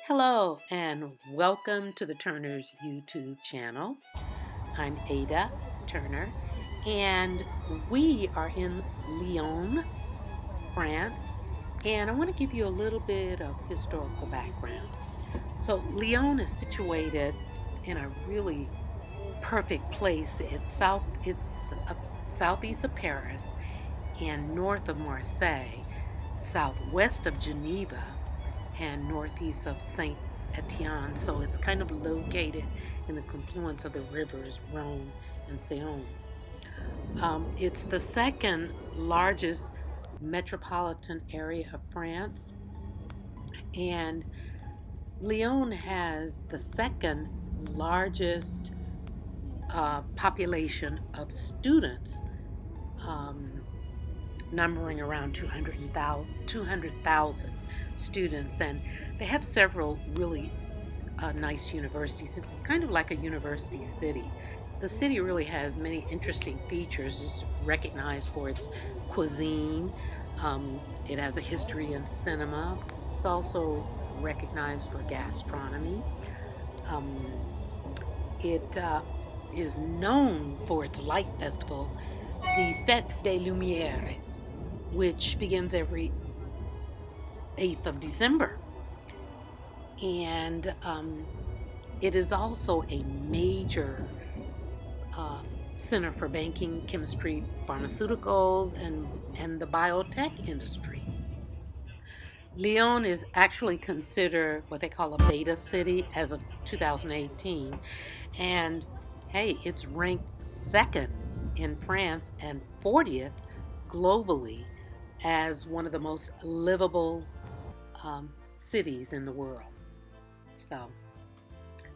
Hello and welcome to the Turner's YouTube channel. I'm Ada Turner and we are in Lyon, France, and I want to give you a little bit of historical background. So Lyon is situated in a really perfect place. It's southeast of Paris and north of Marseille, southwest of Geneva, and northeast of Saint Etienne. So it's kind of located in the confluence of the rivers Rhône and Saône. It's the second largest metropolitan area of France, and Lyon has the second largest population of students, numbering around 200,000 students, and they have several really nice universities. It's kind of like a university city. The city really has many interesting features. It's recognized for its cuisine. It has a history in cinema. It's also recognized for gastronomy. It is known for its light festival, the Fête des Lumières, which begins every 8th of December. And it is also a major center for banking, chemistry, pharmaceuticals, and the biotech industry. Lyon is actually considered what they call a beta city as of 2018. And hey, it's ranked second in France and 40th globally as one of the most livable cities in the world. So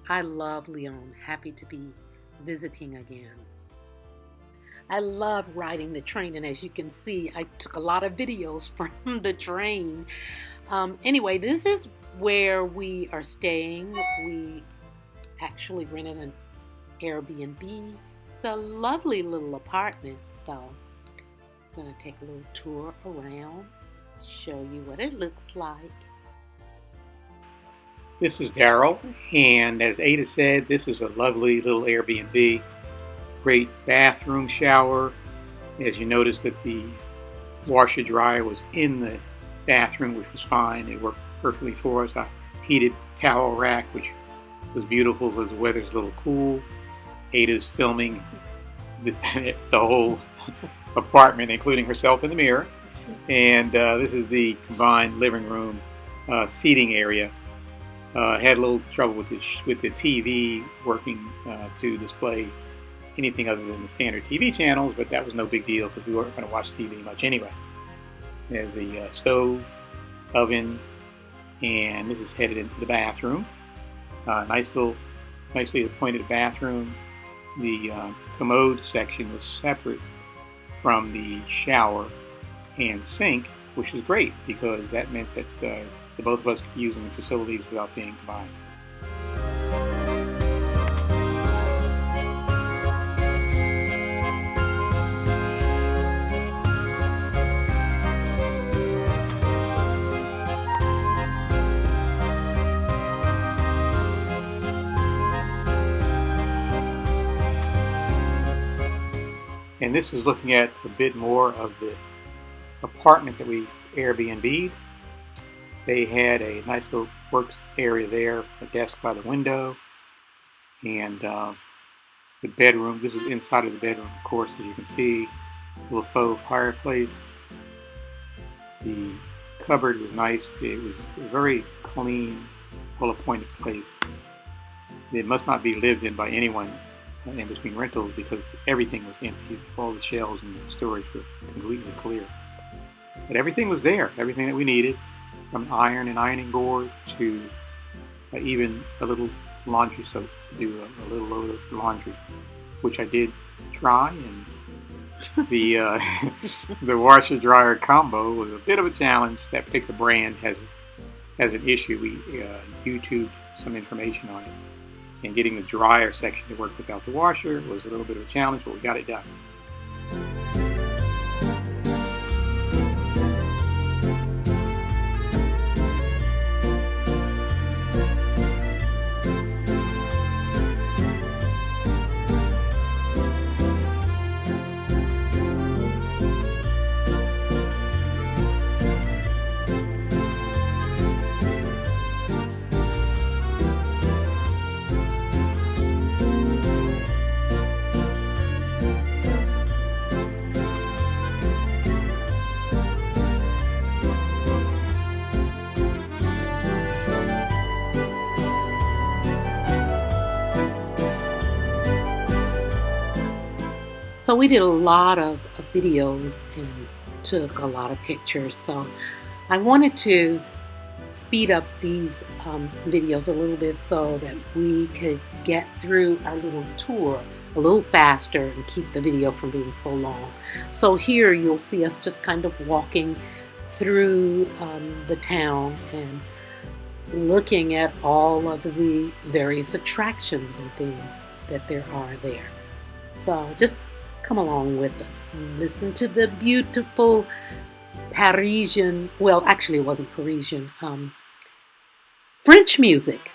I love Lyon. Happy to be visiting again. I love riding the train, and as you can see, I took a lot of videos from the train. Anyway, this is where we are staying. We actually rented an Airbnb. It's a lovely little apartment, so I'm going to take a little tour around, show you what it looks like. This is Daryl, and as Ada said, this is a lovely little Airbnb. Great bathroom, shower. As you notice that the washer dryer was in the bathroom, which was fine. It worked perfectly for us. A heated towel rack, which was beautiful because the weather's a little cool. Ada's filming the whole apartment, including herself in the mirror. And this is the combined living room seating area. Had a little trouble with the TV working to display anything other than the standard TV channels, but that was no big deal because we weren't going to watch TV much anyway. There's the stove, oven, and this is headed into the bathroom. Nicely appointed bathroom. The commode section was separate from the shower and sink, which is great because that meant that the both of us could be using the facilities without being combined. And this is looking at a bit more of the apartment that we Airbnb'd. They had a nice little work area there, a desk by the window, and the bedroom. This is inside of the bedroom, of course, as you can see. A little faux fireplace. The cupboard was nice. It was a very clean, well-appointed place. It must not be lived in by anyone in between rentals because everything was empty. All the shelves and storage were completely clear. But everything was there, everything that we needed, from iron and ironing board to even a little laundry soap to do a little load of laundry, which I did try, and the washer dryer combo was a bit of a challenge. That particular brand has an issue. We YouTubed some information on it, and getting the dryer section to work without the washer was a little bit of a challenge, but we got it done. So we did a lot of videos and took a lot of pictures. So I wanted to speed up these videos a little bit so that we could get through our little tour a little faster and keep the video from being so long. So here you'll see us just kind of walking through the town and looking at all of the various attractions and things that there are there. So just come along with us and listen to the beautiful Parisian, well, actually it wasn't Parisian, French music.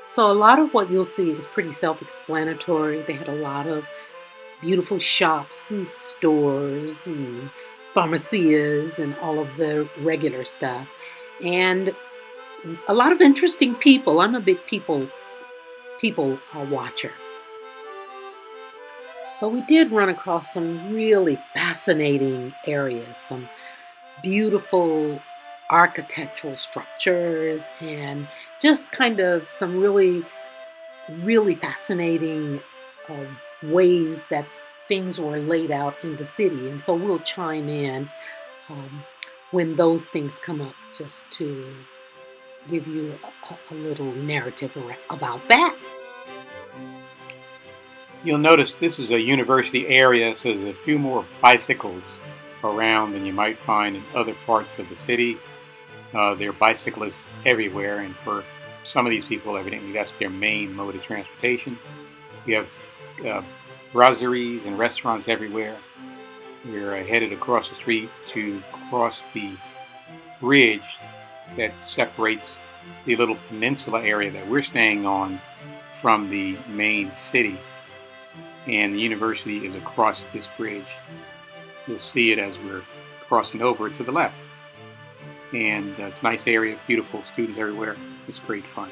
So a lot of what you'll see is pretty self-explanatory. They had a lot of beautiful shops and stores and pharmacies and all of the regular stuff. And a lot of interesting people. I'm a big people watcher. But we did run across some really fascinating areas, some beautiful architectural structures, and just kind of some really, really fascinating ways that things were laid out in the city. And so we'll chime in when those things come up, just to give you a little narrative about that. You'll notice this is a university area, so there's a few more bicycles around than you might find in other parts of the city. There are bicyclists everywhere, and for some of these people, evidently that's their main mode of transportation. We have brasseries and restaurants everywhere. We're headed across the street to cross the bridge that separates the little peninsula area that we're staying on from the main city. And the university is across this bridge. You'll see it as we're crossing over to the left. And it's a nice area, beautiful students everywhere. It's great fun.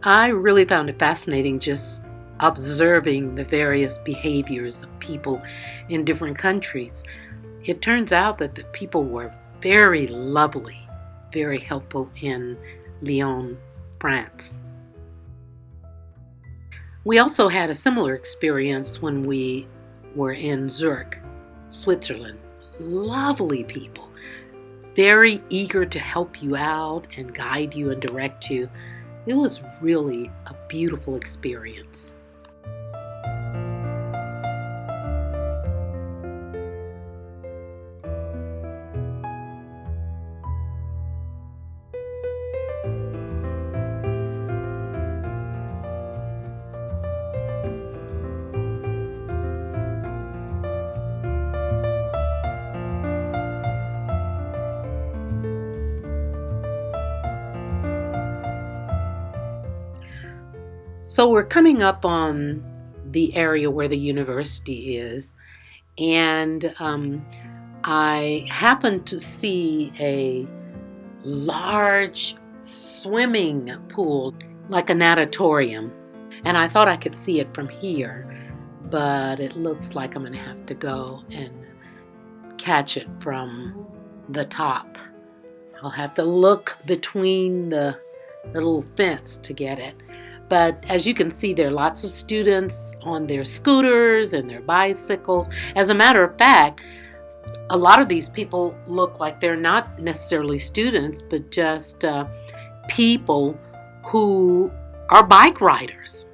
I really found it fascinating just observing the various behaviors of people in different countries. It turns out that the people were very lovely, very helpful in Lyon, France. We also had a similar experience when we were in Zurich, Switzerland. Lovely people, very eager to help you out and guide you and direct you. It was really a beautiful experience. So we're coming up on the area where the university is, and I happened to see a large swimming pool, like a natatorium, and I thought I could see it from here, but it looks like I'm going to have to go and catch it from the top. I'll have to look between the little fence to get it. But as you can see, there are lots of students on their scooters and their bicycles. As a matter of fact, a lot of these people look like they're not necessarily students, but just people who are bike riders.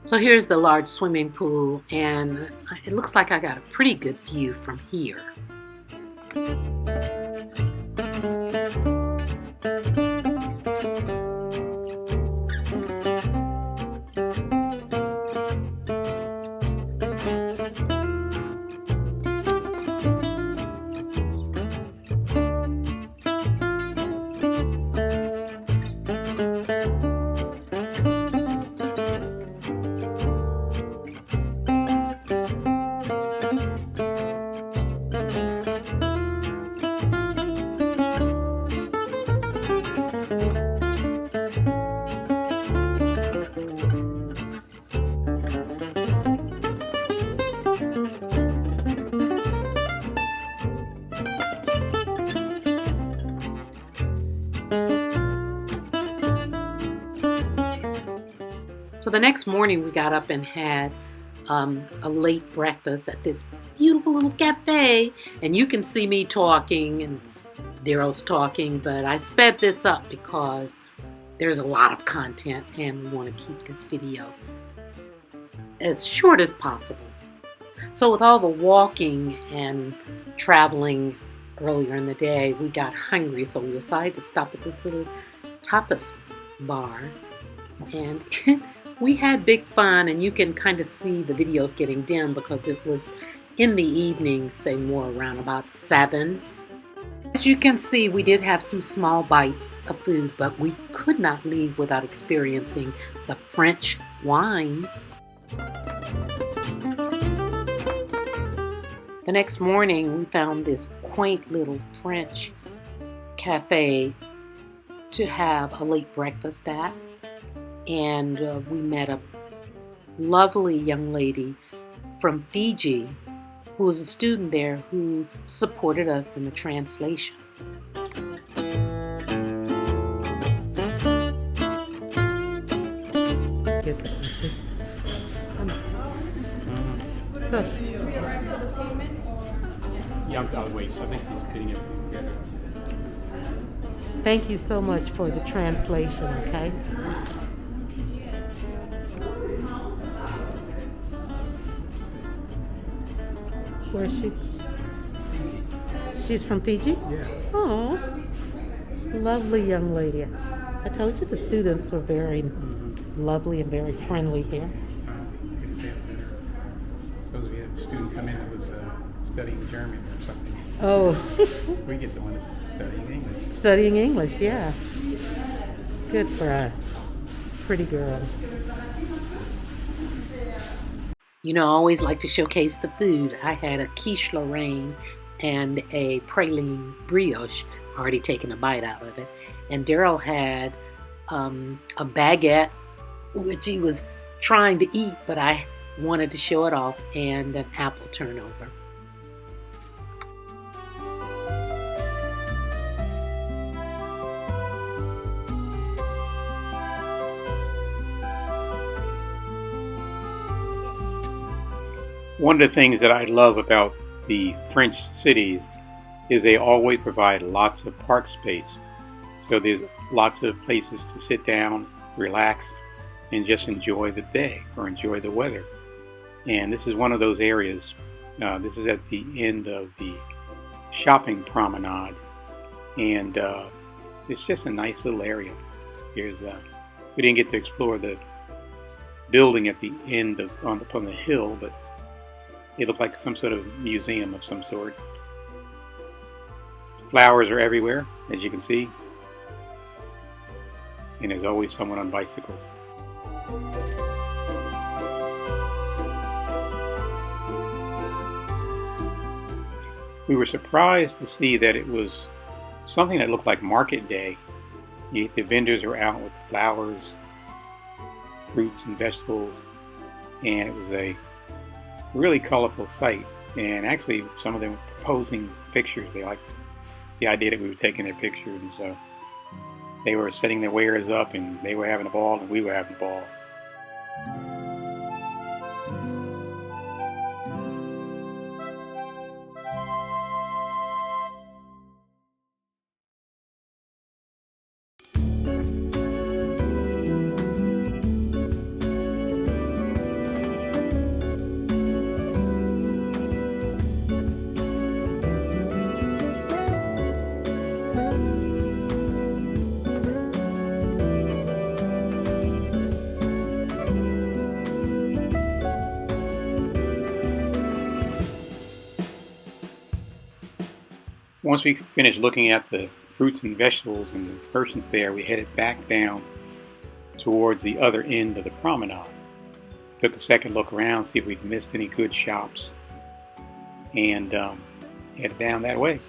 So here's the large swimming pool, and it looks like I got a pretty good view from here. So the next morning we got up and had a late breakfast at this beautiful little cafe, and you can see me talking and Daryl's talking, but I sped this up because there's a lot of content and we want to keep this video as short as possible. So with all the walking and traveling earlier in the day, we got hungry, so we decided to stop at this little tapas bar, and we had big fun, and you can kind of see the videos getting dim because it was in the evening, say more around about 7. As you can see, we did have some small bites of food, but we could not leave without experiencing the French wine. The next morning, we found this quaint little French cafe to have a late breakfast at. And we met a lovely young lady from Fiji who was a student there who supported us in the translation. So, Yeah, I'll wait. So I think she's putting it together. thank you so much for the translation, okay? Where is she? She's from Fiji? Yeah. Oh, lovely young lady. I told you the students were very lovely and very friendly here. Suppose we had a student come in that was studying German or something. Oh, We get the one that's studying English. studying English, yeah. Good for us. Pretty girl. You know, I always like to showcase the food. I had a quiche Lorraine and a praline brioche, already taken a bite out of it. And Daryl had a baguette, which he was trying to eat, but I wanted to show it off, and an apple turnover. One of the things that I love about the French cities is they always provide lots of park space. So there's lots of places to sit down, relax, and just enjoy the day or enjoy the weather. And this is one of those areas. This is at the end of the shopping promenade, and it's just a nice little area. Here's we didn't get to explore the building at the end of on the hill, but it looked like some sort of museum of some sort. Flowers are everywhere, as you can see. and there's always someone on bicycles. We were surprised to see that it was something that looked like market day. The vendors were out with flowers, fruits and vegetables, and it was a really colorful sight. And actually, some of them were proposing pictures. They liked the idea that we were taking their pictures, and so they were setting their wares up, and they were having a ball, and we were having a ball. Once we finished looking at the fruits and vegetables and the merchants there, we headed back down towards the other end of the promenade. Took a second look around, see if we'd missed any good shops, and headed down that way.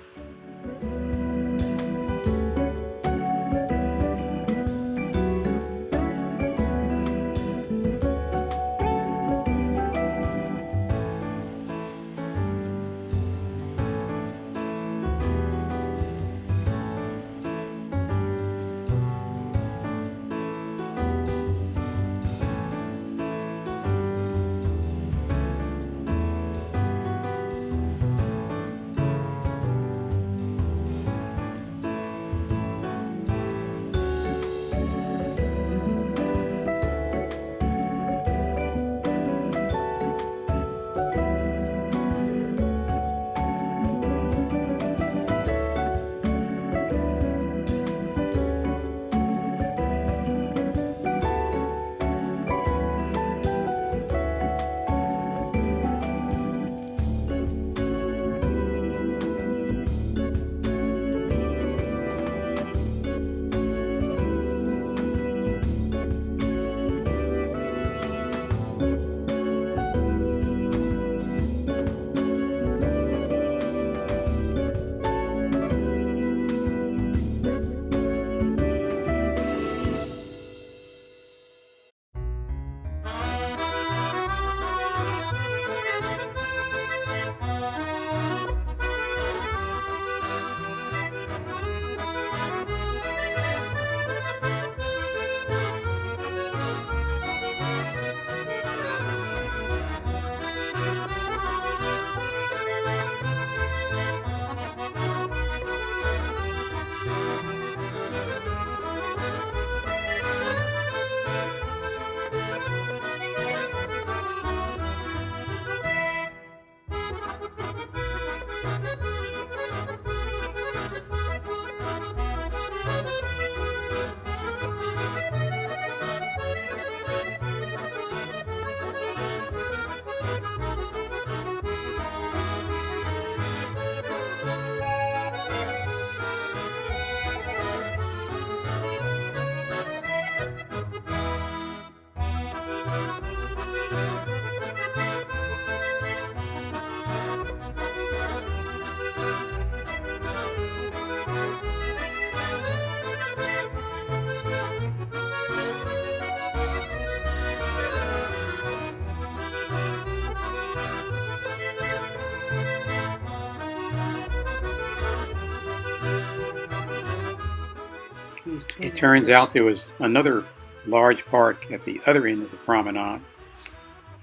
It turns out there was another large park at the other end of the promenade,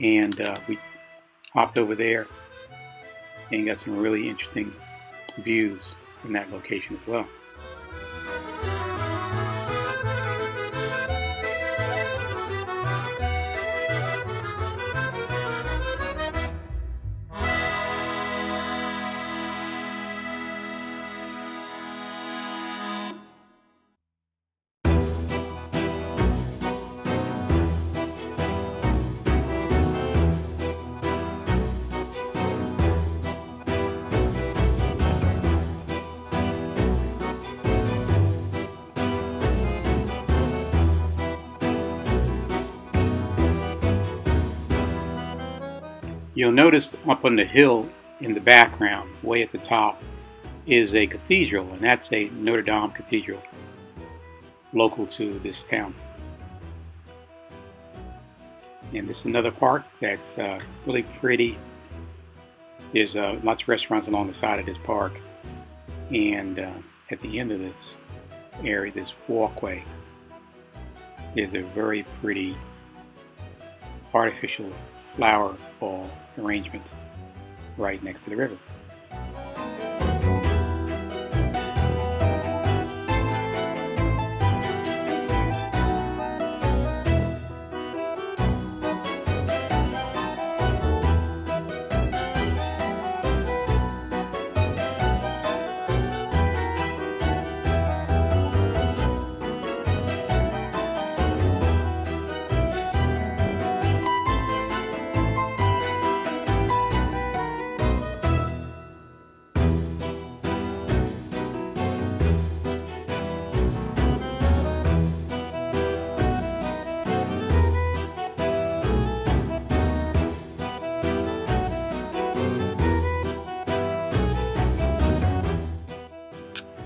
and we hopped over there and got some really interesting views from that location as well. You'll notice up on the hill in the background, way at the top, is a cathedral, and that's a Notre Dame Cathedral, local to this town. And this is another park that's really pretty. There's lots of restaurants along the side of this park, and at the end of this area, this walkway, is a very pretty artificial flower ball arrangement right next to the river.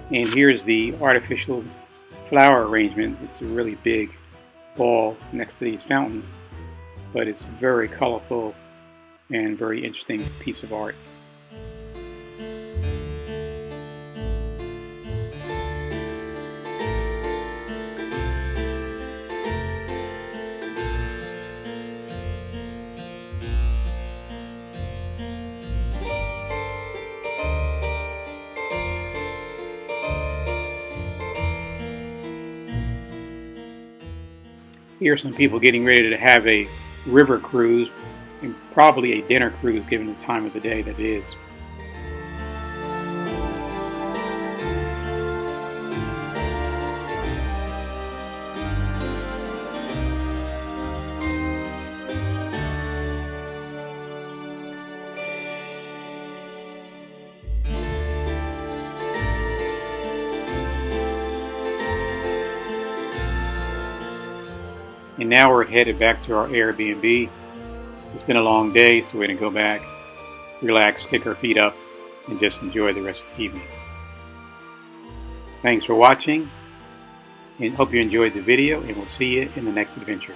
And here's the artificial flower arrangement. It's a really big ball next to these fountains, but it's very colorful and very interesting piece of art. Here are some people getting ready to have a river cruise, and probably a dinner cruise given the time of the day that it is. And now we're headed back to our Airbnb. It's been a long day, so we're going to go back, relax, kick our feet up, and just enjoy the rest of the evening. Thanks for watching, and hope you enjoyed the video, and we'll see you in the next adventure.